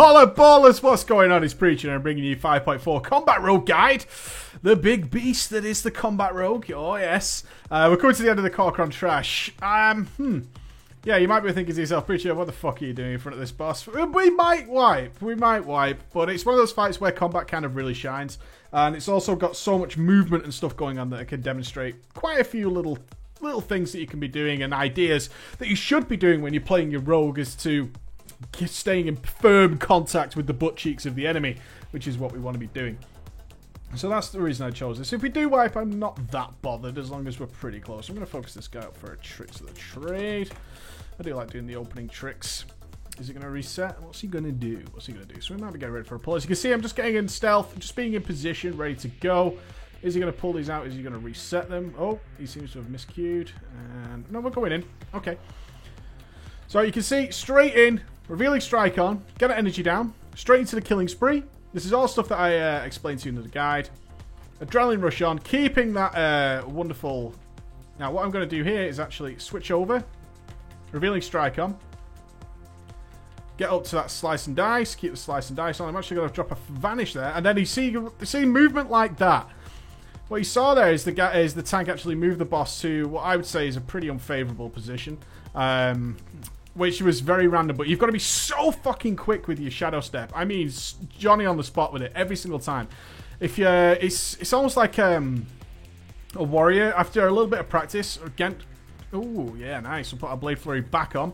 Holla ballers, what's going on? It's Preacher and I'm bringing you 5.4 Combat Rogue Guide. The big beast that is the Combat Rogue. Oh yes. We're coming to the end of the Kor'kron Trash. Yeah, you might be thinking to yourself, Preacher, what the fuck are you doing in front of this boss? We might wipe, but it's one of those fights where combat kind of really shines. And it's also got so much movement and stuff going on that it can demonstrate quite a few little things that you can be doing and ideas that you should be doing when you're playing your rogue as to staying in firm contact with the butt cheeks of the enemy, which is what we want to be doing. So that's the reason I chose this. If we do wipe, I'm not that bothered as long as we're pretty close. I'm going to focus this guy up for a tricks of the trade. I do like doing the opening tricks. Is he going to reset? What's he going to do? So we might be getting ready for a pull. As you can see, I'm just getting in stealth, just being in position, ready to go. Is he going to pull these out? Is he going to reset them? Oh, he seems to have miscued. And no, we're going in. Okay. So you can see, straight in, revealing strike on, get our energy down, straight into the killing spree. This is all stuff that I explained to you in the guide. Adrenaline rush on, keeping that wonderful... Now, what I'm going to do here is actually switch over, revealing strike on, get up to that slice and dice, keep the slice and dice on. I'm actually going to drop a vanish there, and then you see movement like that. What you saw there is the tank actually moved the boss to what I would say is a pretty unfavourable position. Which was very random, but you've got to be so fucking quick with your shadow step. I mean, Johnny on the spot with it every single time. If you, it's almost like a warrior after a little bit of practice. Again, oh yeah, nice. We'll put our blade flurry back on.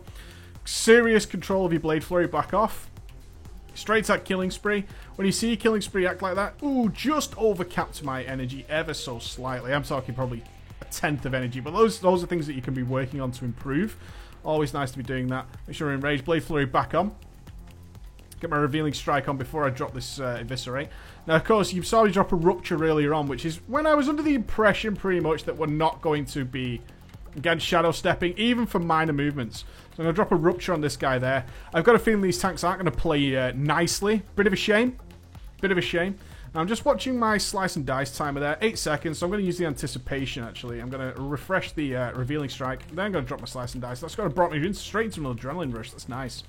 Serious control of your blade flurry back off. Straight at killing spree. When you see your killing spree act like that, ooh, just overcapped my energy ever so slightly. I'm talking probably a tenth of energy, but those are things that you can be working on to improve. Always nice to be doing that. Make sure we're in range. Blade Flurry back on. Get my revealing strike on before I drop this Eviscerate. Now, of course, you saw me drop a Rupture earlier on, which is when I was under the impression, pretty much, that we're not going to be, again, shadow stepping, even for minor movements. So I'm going to drop a Rupture on this guy there. I've got a feeling these tanks aren't going to play nicely. Bit of a shame. Now, I'm just watching my slice and dice timer there. 8 seconds, so I'm going to use the anticipation, actually. I'm going to refresh the revealing strike. Then I'm going to drop my slice and dice. That's going to brought me straight into an adrenaline rush. That's nice.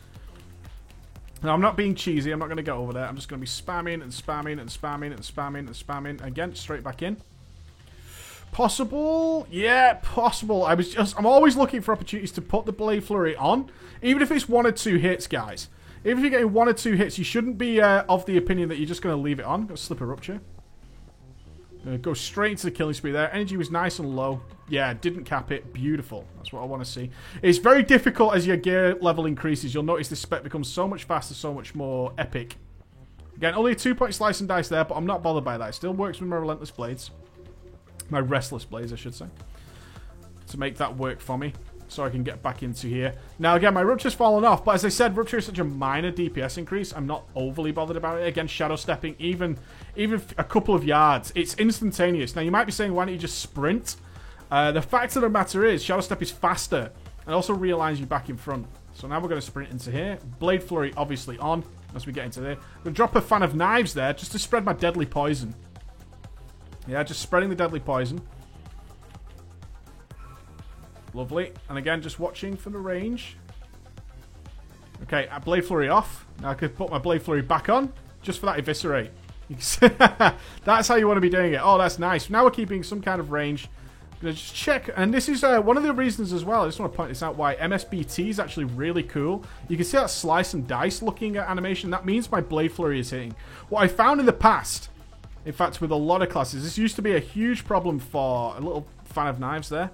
Now, I'm not being cheesy. I'm not going to go over there. I'm just going to be spamming and spamming and spamming and spamming and spamming. Again, straight back in. Possible? Yeah, possible. I'm always looking for opportunities to put the Blade Flurry on. Even if it's 1 or 2 hits, guys. Even if you're getting 1 or 2 hits, you shouldn't be of the opinion that you're just going to leave it on. Go slip a Rupture. Go straight into the killing spree there. Energy was nice and low. Yeah, didn't cap it. Beautiful. That's what I want to see. It's very difficult as your gear level increases. You'll notice this spec becomes so much faster, so much more epic. Again, only a 2-point slice and dice there, but I'm not bothered by that. It still works with my Relentless Blades. My Restless Blades, I should say. To make that work for me. So I can get back into here. Now, again, my Rupture's fallen off. But as I said, Rupture is such a minor DPS increase. I'm not overly bothered about it. Again, shadow stepping, even a couple of yards. It's instantaneous. Now, you might be saying, why don't you just sprint? The fact of the matter is, shadow step is faster. And also realigns you back in front. So now we're going to sprint into here. Blade Flurry, obviously, on. As we get into there. I'm going to drop a Fan of Knives there, just to spread my deadly poison. Yeah, just spreading the deadly poison. Lovely. And again, just watching for the range. Okay, Blade Flurry off. Now I could put my Blade Flurry back on. Just for that Eviscerate. That's how you want to be doing it. Oh, that's nice. Now we're keeping some kind of range. I'm going to just check. And this is one of the reasons as well. I just want to point this out why MSBT is actually really cool. You can see that slice and dice looking at animation. That means my Blade Flurry is hitting. What I found in the past, in fact, with a lot of classes, this used to be a huge problem for a little Fan of Knives there.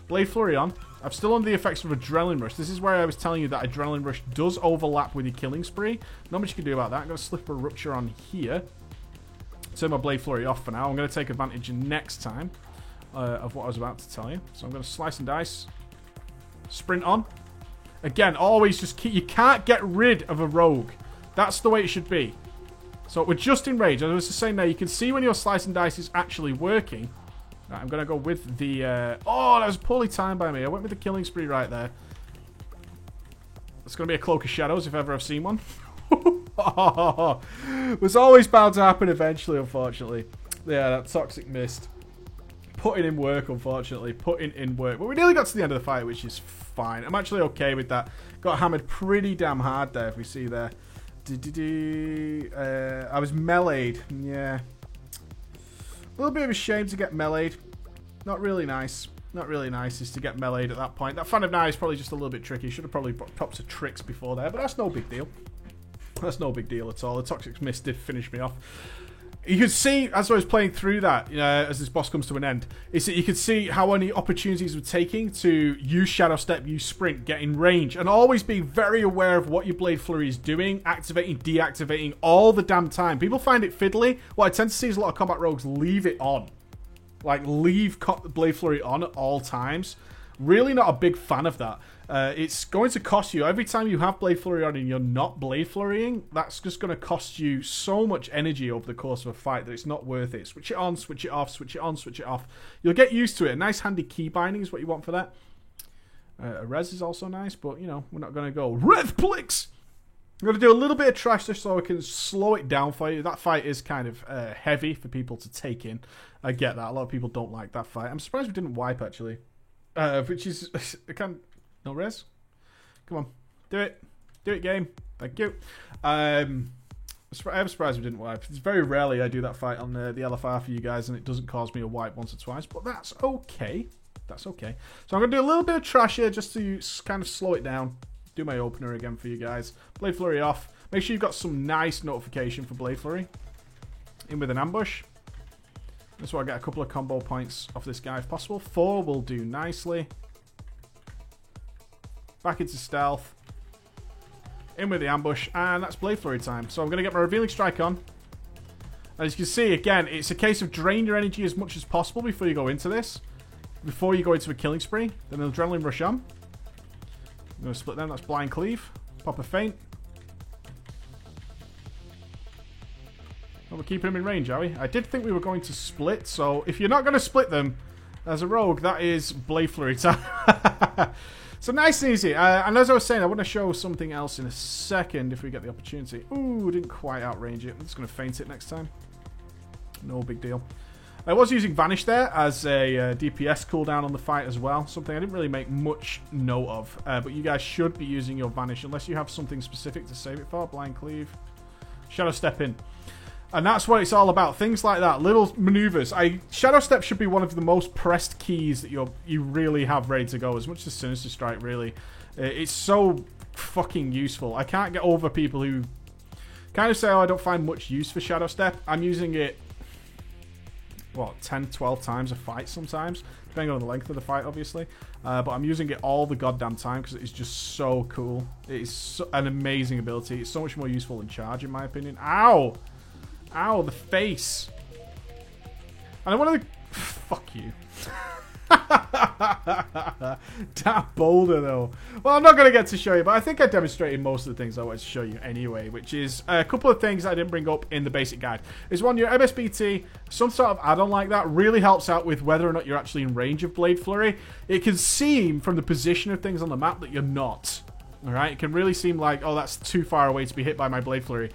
Blade Flurry on. I'm still under the effects of Adrenaline Rush. This is where I was telling you that Adrenaline Rush does overlap with your killing spree. Not much you can do about that. I'm going to slip a Rupture on here. Turn my Blade Flurry off for now. I'm going to take advantage next time of what I was about to tell you. So I'm going to slice and dice. Sprint on. Again, always just keep... You can't get rid of a rogue. That's the way it should be. So we're just in range. As I was just saying there, you can see when your slice and dice is actually working. Right, I'm going to go with the... oh, that was poorly timed by me. I went with the killing spree right there. It's going to be a Cloak of Shadows if ever I've seen one. Was always bound to happen eventually, unfortunately. Yeah, that Toxic Mist. Putting in work, unfortunately. Putting in work. But we nearly got to the end of the fight, which is fine. I'm actually okay with that. Got hammered pretty damn hard there, if we see there. I was meleeed. Yeah. A little bit of a shame to get meleeed. Not really nice. Not really nice is to get meleeed at that point. That Fan of Nigh is probably just a little bit tricky. Should have probably popped some tricks before there, but that's no big deal. That's no big deal at all. The Toxic Mist did finish me off. You could see, as I was playing through that, as this boss comes to an end, is that you could see how many opportunities we're taking to use Shadow Step, use Sprint, get in range, and always be very aware of what your Blade Flurry is doing, activating, deactivating, all the damn time. People find it fiddly. What I tend to see is a lot of combat rogues leave it on. Like, leave Blade Flurry on at all times. Really not a big fan of that. It's going to cost you, every time you have Blade Flurry on and you're not Blade Flurrying, that's just going to cost you so much energy over the course of a fight that it's not worth it. Switch it on, switch it off, switch it on, switch it off. You'll get used to it. A nice handy key binding is what you want for that. A res is also nice, but, we're not going to go Rethplix! I'm going to do a little bit of trash just so I can slow it down for you. That fight is kind of heavy for people to take in. I get that. A lot of people don't like that fight. I'm surprised we didn't wipe, actually. Which is... No res? Come on. Do it. Do it, game. Thank you. I'm surprised we didn't wipe. It's very rarely I do that fight on the LFR for you guys, and it doesn't cause me a wipe once or twice, but that's okay. That's okay. So I'm going to do a little bit of trash here just to kind of slow it down. Do my opener again for you guys. Blade Flurry off. Make sure you've got some nice notification for Blade Flurry. In with an ambush. That's why I get a couple of combo points off this guy if possible. 4 will do nicely. Back into stealth. In with the ambush. And that's Blade Flurry time. So I'm going to get my Revealing Strike on. As you can see, again, it's a case of drain your energy as much as possible before you go into this. Before you go into a killing spree. Then an Adrenaline Rush on. I'm going to split them. That's Blind Cleave. Pop a feint. Well, we're keeping them in range, are we? I did think we were going to split. So if you're not going to split them as a rogue, that is Blade Flurry time. So nice and easy. And as I was saying, I want to show something else in a second if we get the opportunity. Ooh, didn't quite outrange it. I'm just going to feint it next time. No big deal. I was using Vanish there as a DPS cooldown on the fight as well. Something I didn't really make much note of. But you guys should be using your Vanish unless you have something specific to save it for. Blind Cleave. Shadow Step in. And that's what it's all about. Things like that. Little maneuvers. Shadow Step should be one of the most pressed keys that you really have ready to go. As much as Sinister Strike, really. It's so fucking useful. I can't get over people who kind of say, oh, I don't find much use for Shadow Step. I'm using it, what, 10, 12 times a fight sometimes. Depending on the length of the fight, obviously. But I'm using it all the goddamn time because it is just so cool. It is an amazing ability. It's so much more useful than Charge, in my opinion. Ow! Ow, the face. And I want to... Fuck you. That boulder, though. Well, I'm not going to get to show you, but I think I demonstrated most of the things I wanted to show you anyway, which is a couple of things I didn't bring up in the basic guide. Is one, your MSBT, some sort of add-on like that really helps out with whether or not you're actually in range of Blade Flurry. It can seem, from the position of things on the map, that you're not. Alright, it can really seem like, oh, that's too far away to be hit by my Blade Flurry.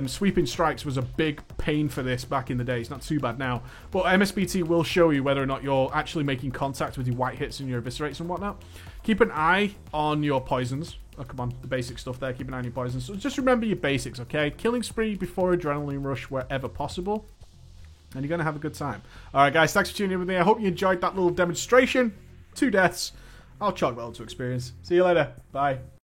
Sweeping Strikes was a big pain for this back in the day. It's not too bad now. But MSBT will show you whether or not you're actually making contact with your white hits and your eviscerates and whatnot. Keep an eye on your poisons. Oh, come on, the basic stuff there. Keep an eye on your poisons. So just remember your basics, okay? Killing spree before Adrenaline Rush wherever possible. And you're going to have a good time. Alright, guys, thanks for tuning in with me. I hope you enjoyed that little demonstration. 2 deaths. I'll chalk that up to experience. See you later. Bye.